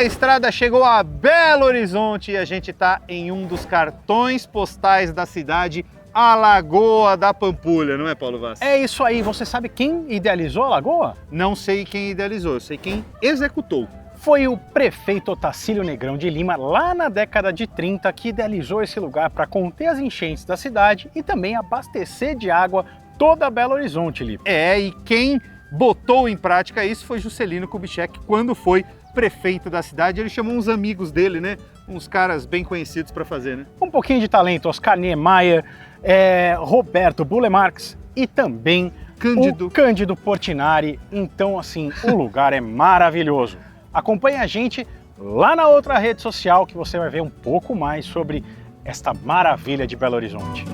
a estrada chegou a Belo Horizonte e a gente está em um dos cartões postais da cidade, a Lagoa da Pampulha, não é, Paulo Vaz? É isso aí, você sabe quem idealizou a lagoa? Não sei quem idealizou, eu sei quem executou. Foi o prefeito Otacílio Negrão de Lima, lá na década de 30, que idealizou esse lugar para conter as enchentes da cidade e também abastecer de água toda Belo Horizonte, Lipe. E quem botou em prática isso foi Juscelino Kubitschek, quando foi prefeito da cidade. Ele chamou uns amigos dele, né? Uns caras bem conhecidos para fazer, né? Um pouquinho de talento, Oscar Niemeyer, Roberto Bulemarx e também o Cândido Portinari. Então, assim, o lugar é maravilhoso. Acompanhe a gente lá na outra rede social que você vai ver um pouco mais sobre esta maravilha de Belo Horizonte.